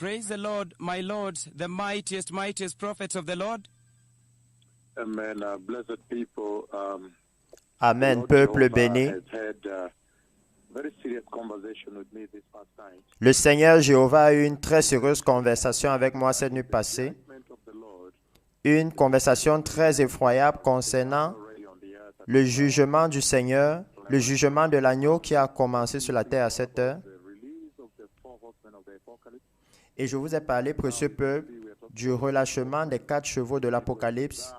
Praise the Lord, my Lord, the mightiest prophets of the Lord. Amen. Blessed people. Amen, peuple béni. Le Seigneur Jéhovah a eu une très sérieuse conversation avec moi cette nuit passée. Une conversation très effroyable concernant le jugement du Seigneur, le jugement de l'agneau qui a commencé sur la terre à cette heure. Et je vous ai parlé, précieux peuple, du relâchement des 4 chevaux de l'Apocalypse.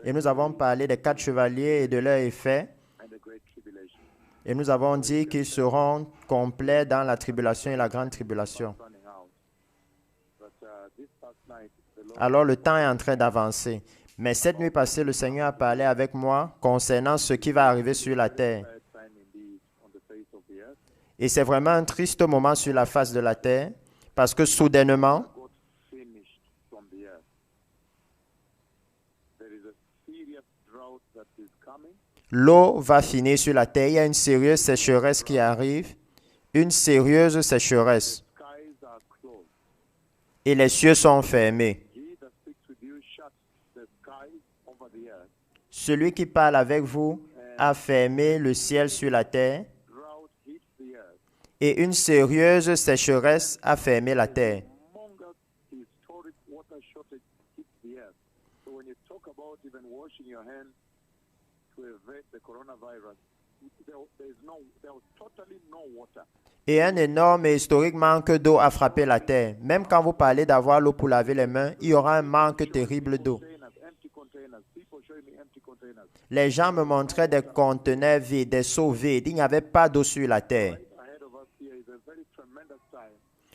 Et nous avons parlé des 4 chevaliers et de leur effet. Et nous avons dit qu'ils seront complets dans la tribulation et la grande tribulation. Alors le temps est en train d'avancer. Mais cette nuit passée, le Seigneur a parlé avec moi concernant ce qui va arriver sur la terre. Et c'est vraiment un triste moment sur la face de la terre, parce que soudainement, l'eau va finir sur la terre. Il y a une sérieuse sécheresse qui arrive, une sérieuse sécheresse. Et les cieux sont fermés. Celui qui parle avec vous a fermé le ciel sur la terre. Et une sérieuse sécheresse a fermé la terre. Et un énorme et historique manque d'eau a frappé la terre. Même quand vous parlez d'avoir l'eau pour laver les mains, il y aura un manque terrible d'eau. Les gens me montraient des conteneurs vides, des seaux vides. Il n'y avait pas d'eau sur la terre.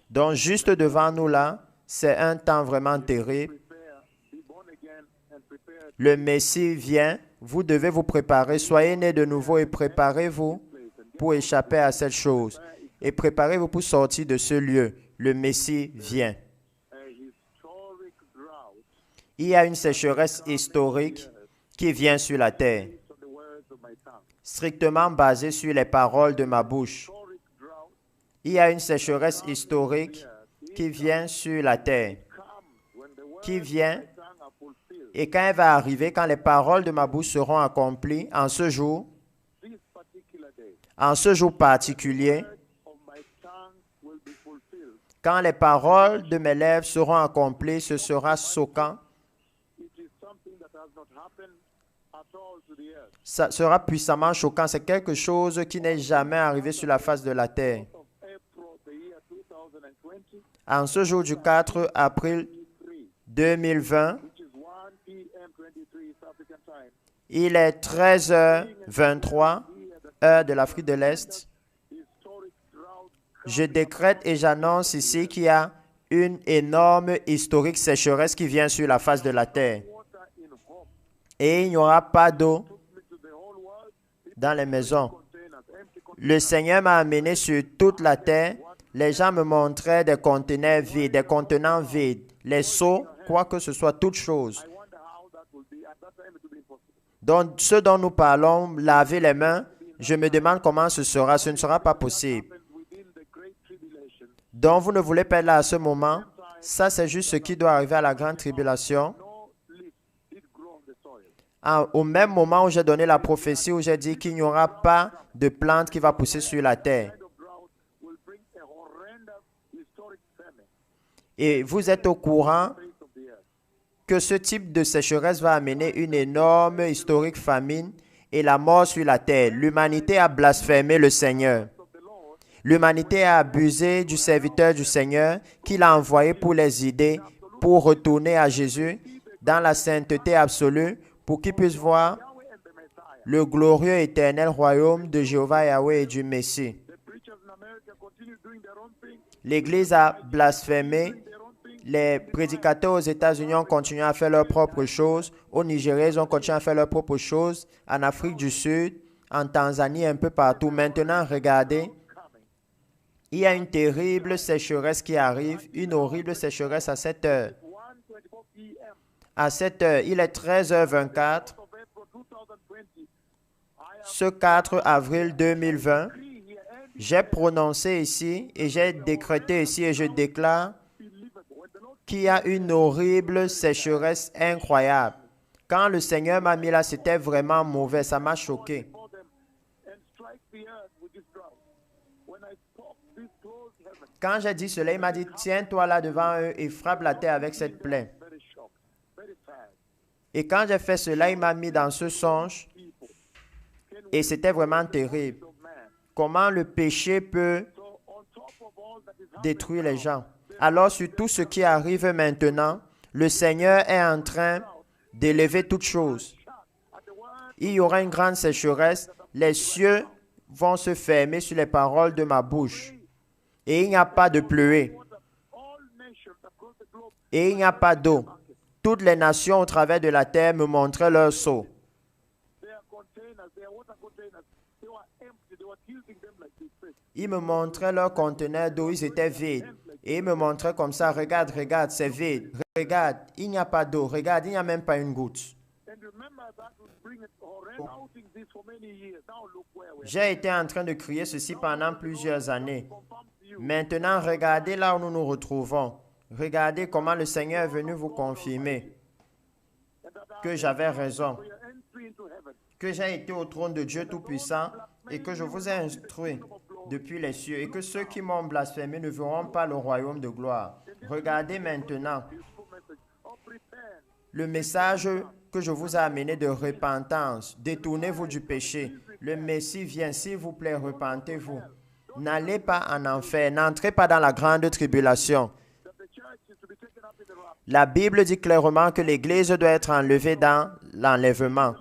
Donc, juste devant nous là, c'est un temps vraiment terrible. Le Messie vient. Vous devez vous préparer. Soyez nés de nouveau et préparez-vous pour échapper à cette chose. Et préparez-vous pour sortir de ce lieu. Le Messie vient. Il y a une sécheresse historique qui vient sur la terre, strictement basée sur les paroles de ma bouche. Il y a une sécheresse historique qui vient sur la terre, qui vient, et quand elle va arriver, quand les paroles de ma bouche seront accomplies, en ce jour particulier, quand les paroles de mes lèvres seront accomplies, ce sera choquant. Ça sera puissamment choquant. C'est quelque chose qui n'est jamais arrivé sur la face de la terre. En ce jour du 4 avril 2020, il est 13h23, heure de l'Afrique de l'Est. Je décrète et j'annonce ici qu'il y a une énorme historique sécheresse qui vient sur la face de la terre. Et il n'y aura pas d'eau dans les maisons. Le Seigneur m'a amené sur toute la terre. Les gens me montraient des conteneurs vides, des contenants vides, les seaux, quoi que ce soit, toutes choses. Donc, ce dont nous parlons, laver les mains, je me demande comment ce sera. Ce ne sera pas possible. Donc, vous ne voulez pas être là à ce moment. Ça, c'est juste ce qui doit arriver à la grande tribulation. Au même moment où j'ai donné la prophétie, où j'ai dit qu'il n'y aura pas de plante qui va pousser sur la terre. Et vous êtes au courant que ce type de sécheresse va amener une énorme historique famine et la mort sur la terre. L'humanité a blasphémé le Seigneur. L'humanité a abusé du serviteur du Seigneur qu'il a envoyé pour les aider, pour retourner à Jésus dans la sainteté absolue, pour qu'ils puissent voir le glorieux éternel royaume de Jéhovah Yahweh et du Messie. L'Église a blasphémé. Les prédicateurs aux États-Unis ont continué à faire leurs propres choses. Au Nigeria, ils ont continué à faire leurs propres choses. En Afrique du Sud, en Tanzanie, un peu partout. Maintenant, regardez, il y a une terrible sécheresse qui arrive, une horrible sécheresse à cette heure. À cette heure, il est 13h24, ce 4 avril 2020. J'ai prononcé ici et j'ai décrété ici et je déclare qu'il y a une horrible sécheresse incroyable. Quand le Seigneur m'a mis là, c'était vraiment mauvais, ça m'a choqué. Quand j'ai dit cela, il m'a dit, tiens-toi là devant eux et frappe la terre avec cette plaie. Et quand j'ai fait cela, il m'a mis dans ce songe et c'était vraiment terrible. Comment le péché peut détruire les gens. Alors, sur tout ce qui arrive maintenant, le Seigneur est en train d'élever toutes choses. Il y aura une grande sécheresse. Les cieux vont se fermer sur les paroles de ma bouche. Et il n'y a pas de pluie. Et il n'y a pas d'eau. Toutes les nations au travers de la terre me montraient leurs seaux. Ils me montraient leurs conteneurs d'eau, ils étaient vides. Et ils me montraient comme ça, regarde, regarde, c'est vide. Regarde, il n'y a pas d'eau. Regarde, il n'y a même pas une goutte. J'ai été en train de crier ceci pendant plusieurs années. Maintenant, regardez là où nous nous retrouvons. Regardez comment le Seigneur est venu vous confirmer que j'avais raison, que j'ai été au trône de Dieu Tout-Puissant et que je vous ai instruit depuis les cieux et que ceux qui m'ont blasphémé ne verront pas le royaume de gloire. Regardez maintenant le message que je vous ai amené de repentance. Détournez-vous du péché. Le Messie vient, s'il vous plaît, repentez-vous. N'allez pas en enfer, n'entrez pas dans la grande tribulation. La Bible dit clairement que l'Église doit être enlevée dans l'enlèvement.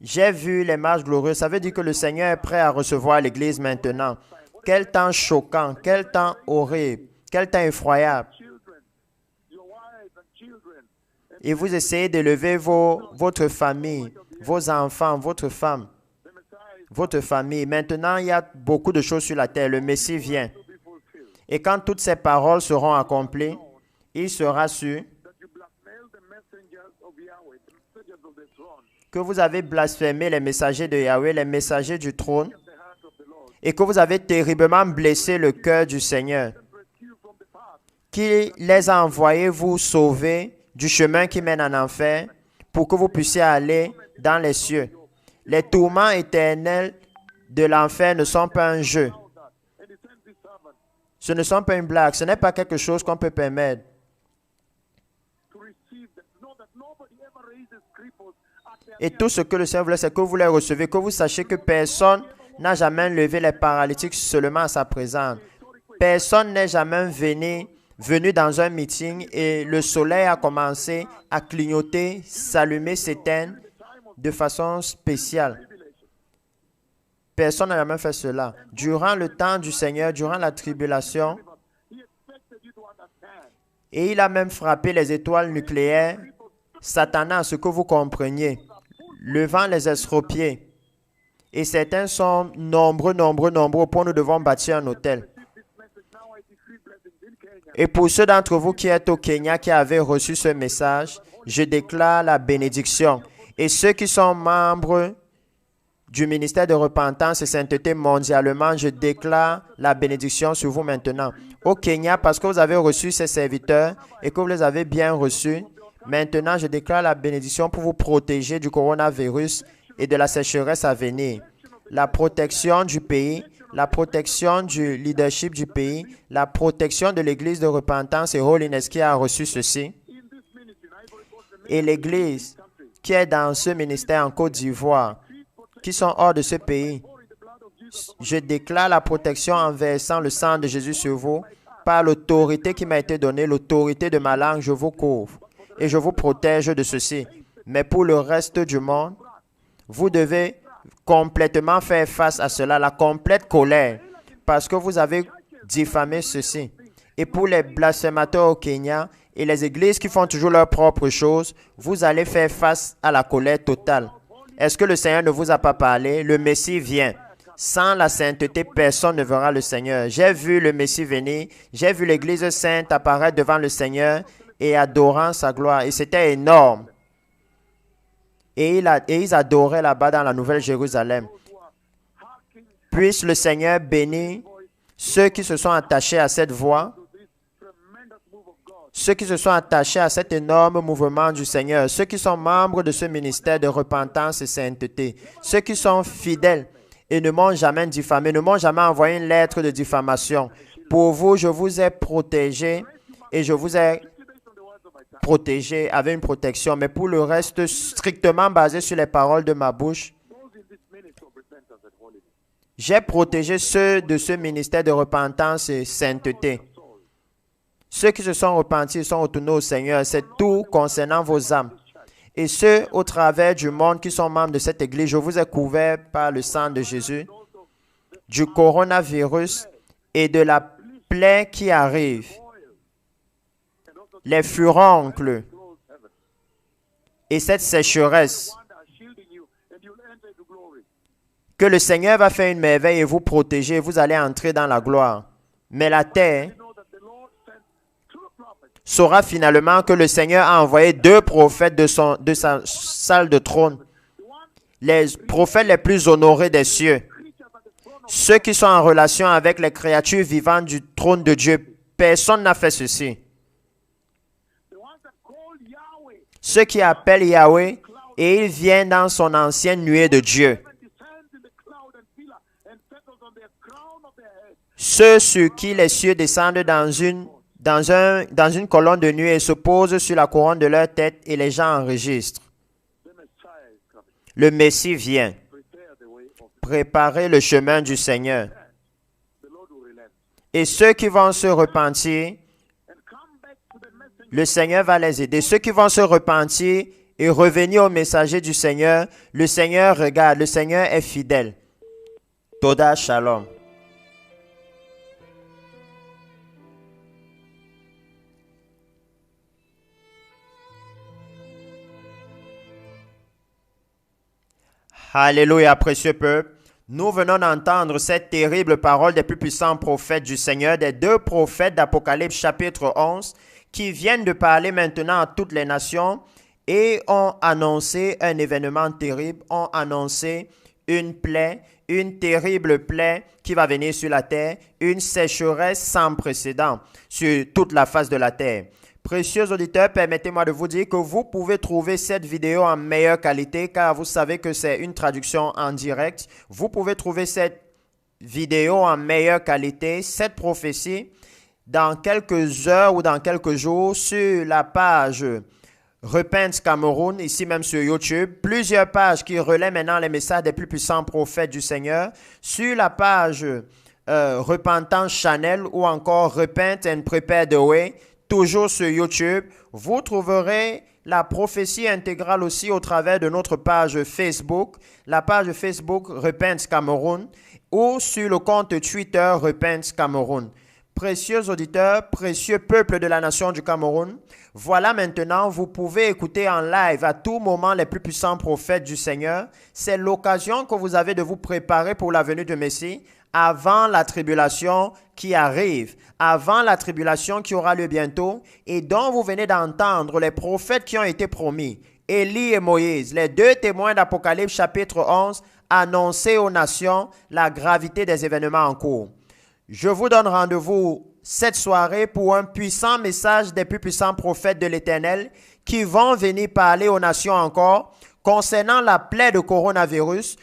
J'ai vu les marches glorieuses. Ça veut dire que le Seigneur est prêt à recevoir l'Église maintenant. Quel temps choquant, quel temps horrible, quel temps effroyable. Et vous essayez d'élever votre famille, vos enfants, votre femme, votre famille. Maintenant, il y a beaucoup de choses sur la terre. Le Messie vient. Et quand toutes ces paroles seront accomplies, il sera sûr que vous avez blasphémé les messagers de Yahweh, les messagers du trône, et que vous avez terriblement blessé le cœur du Seigneur, qui les a envoyés vous sauver du chemin qui mène en enfer pour que vous puissiez aller dans les cieux. Les tourments éternels de l'enfer ne sont pas un jeu. Ce ne sont pas une blague. Ce n'est pas quelque chose qu'on peut permettre. Et tout ce que le Seigneur voulait, c'est que vous les recevez, que vous sachiez que personne n'a jamais levé les paralytiques seulement à sa présence. Personne n'est jamais venu dans un meeting et le soleil a commencé à clignoter, s'allumer, s'éteindre de façon spéciale. Personne n'a jamais fait cela. Durant le temps du Seigneur, durant la tribulation, et il a même frappé les étoiles nucléaires, s'attendant à ce que vous compreniez, levant les estropiés. Et certains sont nombreux au point où nous devons bâtir un hôtel. Et pour ceux d'entre vous qui êtes au Kenya, qui avez reçu ce message, je déclare la bénédiction. Et ceux qui sont membres du ministère de repentance et sainteté mondialement, je déclare la bénédiction sur vous maintenant. Au Kenya, parce que vous avez reçu ces serviteurs et que vous les avez bien reçus, maintenant je déclare la bénédiction pour vous protéger du coronavirus et de la sécheresse à venir. La protection du pays, la protection du leadership du pays, la protection de l'Église de repentance et Holiness qui a reçu ceci. Et l'Église qui est dans ce ministère en Côte d'Ivoire, qui sont hors de ce pays. Je déclare la protection en versant le sang de Jésus sur vous. Par l'autorité qui m'a été donnée, l'autorité de ma langue, je vous couvre et je vous protège de ceci. Mais pour le reste du monde, vous devez complètement faire face à cela, la complète colère, parce que vous avez diffamé ceci. Et pour les blasphémateurs au Kenya et les églises qui font toujours leurs propres choses, vous allez faire face à la colère totale. Est-ce que le Seigneur ne vous a pas parlé? Le Messie vient. Sans la sainteté, personne ne verra le Seigneur. J'ai vu le Messie venir. J'ai vu l'Église sainte apparaître devant le Seigneur et adorant sa gloire. Et c'était énorme. Et ils adoraient là-bas dans la Nouvelle Jérusalem. Puisse le Seigneur bénir ceux qui se sont attachés à cette voie, ceux qui se sont attachés à cet énorme mouvement du Seigneur, ceux qui sont membres de ce ministère de repentance et sainteté, ceux qui sont fidèles et ne m'ont jamais diffamé, ne m'ont jamais envoyé une lettre de diffamation. Pour vous, je vous ai protégé et je vous ai protégé avec une protection, mais pour le reste, strictement basé sur les paroles de ma bouche, j'ai protégé ceux de ce ministère de repentance et sainteté. Ceux qui se sont repentis sont retournés au Seigneur. C'est tout concernant vos âmes. Et ceux au travers du monde qui sont membres de cette église, je vous ai couverts par le sang de Jésus, du coronavirus et de la plaie qui arrive, les furoncles et cette sécheresse. Que le Seigneur va faire une merveille et vous protéger, et vous allez entrer dans la gloire. Mais la terre saura finalement que le Seigneur a envoyé 2 prophètes de sa salle de trône, les prophètes les plus honorés des cieux, ceux qui sont en relation avec les créatures vivantes du trône de Dieu. Personne n'a fait ceci. Ceux qui appellent Yahweh et il vient dans son ancienne nuée de Dieu. Ceux sur qui les cieux descendent dans une colonne de nuée et se posent sur la couronne de leur tête et les gens enregistrent. Le Messie vient. Préparez le chemin du Seigneur. Et ceux qui vont se repentir, le Seigneur va les aider. Ceux qui vont se repentir et revenir au messager du Seigneur, le Seigneur regarde, le Seigneur est fidèle. Toda Shalom. Alléluia, précieux peuple. Nous venons d'entendre cette terrible parole des plus puissants prophètes du Seigneur, des 2 prophètes d'Apocalypse chapitre 11, qui viennent de parler maintenant à toutes les nations et ont annoncé un événement terrible, ont annoncé une plaie, une terrible plaie qui va venir sur la terre, une sécheresse sans précédent sur toute la face de la terre. Précieux auditeurs, permettez-moi de vous dire que vous pouvez trouver cette vidéo en meilleure qualité car vous savez que c'est une traduction en direct. Vous pouvez trouver cette vidéo en meilleure qualité, cette prophétie, dans quelques heures ou dans quelques jours sur la page Repent Cameroun, ici même sur YouTube. Plusieurs pages qui relaient maintenant les messages des plus puissants prophètes du Seigneur. Sur la page Repentance Channel ou encore Repent and Prepare the Way. Toujours sur YouTube, vous trouverez la prophétie intégrale aussi au travers de notre page Facebook, la page Facebook Repent Cameroun ou sur le compte Twitter Repent Cameroun. Précieux auditeurs, précieux peuple de la nation du Cameroun, voilà maintenant, vous pouvez écouter en live à tout moment les plus puissants prophètes du Seigneur. C'est l'occasion que vous avez de vous préparer pour la venue du Messie avant la tribulation qui arrive, avant la tribulation qui aura lieu bientôt et dont vous venez d'entendre les prophètes qui ont été promis. Élie et Moïse, les 2 témoins d'Apocalypse chapitre 11, annonçaient aux nations la gravité des événements en cours. Je vous donne rendez-vous cette soirée pour un puissant message des plus puissants prophètes de l'Éternel qui vont venir parler aux nations encore concernant la plaie de coronavirus,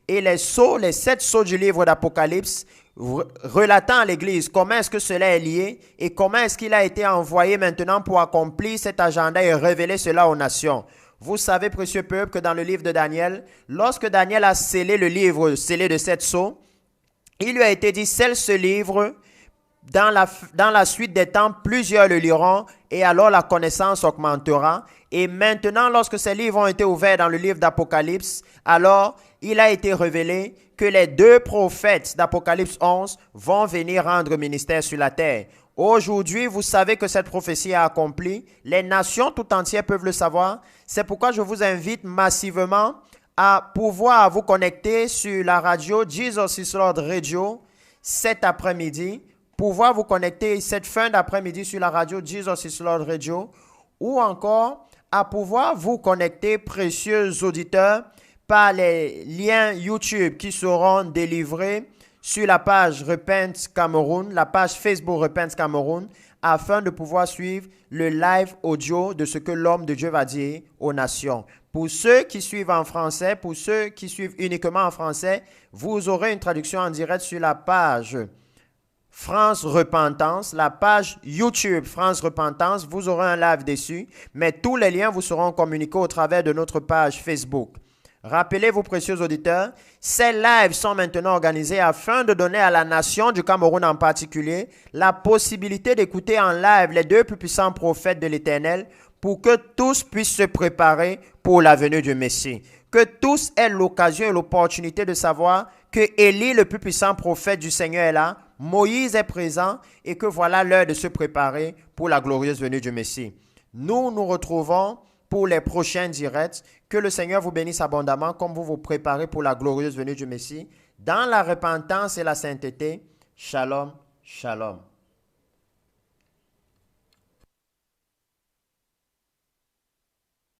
et les 7 sceaux du livre d'Apocalypse, relatant à l'Église comment est-ce que cela est lié et comment est-ce qu'il a été envoyé maintenant pour accomplir cet agenda et révéler cela aux nations. Vous savez, précieux peuple, que dans le livre de Daniel, lorsque Daniel a scellé le livre scellé de 7 sceaux, il lui a été dit, scelle ce livre, dans la suite des temps, plusieurs le liront et alors la connaissance augmentera. Et maintenant, lorsque ces livres ont été ouverts dans le livre d'Apocalypse, alors il a été révélé que les 2 prophètes d'Apocalypse 11 vont venir rendre ministère sur la terre. Aujourd'hui, vous savez que cette prophétie est accomplie. Les nations tout entières peuvent le savoir. C'est pourquoi je vous invite massivement à pouvoir vous connecter sur la radio Jesus is Lord Radio cet après-midi, pouvoir vous connecter cette fin d'après-midi sur la radio Jesus is Lord Radio ou encore à pouvoir vous connecter, précieux auditeurs, par les liens YouTube qui seront délivrés sur la page Repent Cameroun, la page Facebook Repent Cameroun, afin de pouvoir suivre le live audio de ce que l'homme de Dieu va dire aux nations. Pour ceux qui suivent en français, pour ceux qui suivent uniquement en français, vous aurez une traduction en direct sur la page France Repentance, la page YouTube France Repentance. Vous aurez un live dessus, mais tous les liens vous seront communiqués au travers de notre page Facebook. Rappelez-vous, précieux auditeurs, ces lives sont maintenant organisés afin de donner à la nation du Cameroun en particulier la possibilité d'écouter en live les deux plus puissants prophètes de l'Éternel pour que tous puissent se préparer pour la venue du Messie. Que tous aient l'occasion et l'opportunité de savoir que Élie, le plus puissant prophète du Seigneur, est là, Moïse est présent et que voilà l'heure de se préparer pour la glorieuse venue du Messie. Nous nous retrouvons pour les prochains directs. Que le Seigneur vous bénisse abondamment comme vous vous préparez pour la glorieuse venue du Messie. Dans la repentance et la sainteté. Shalom, shalom.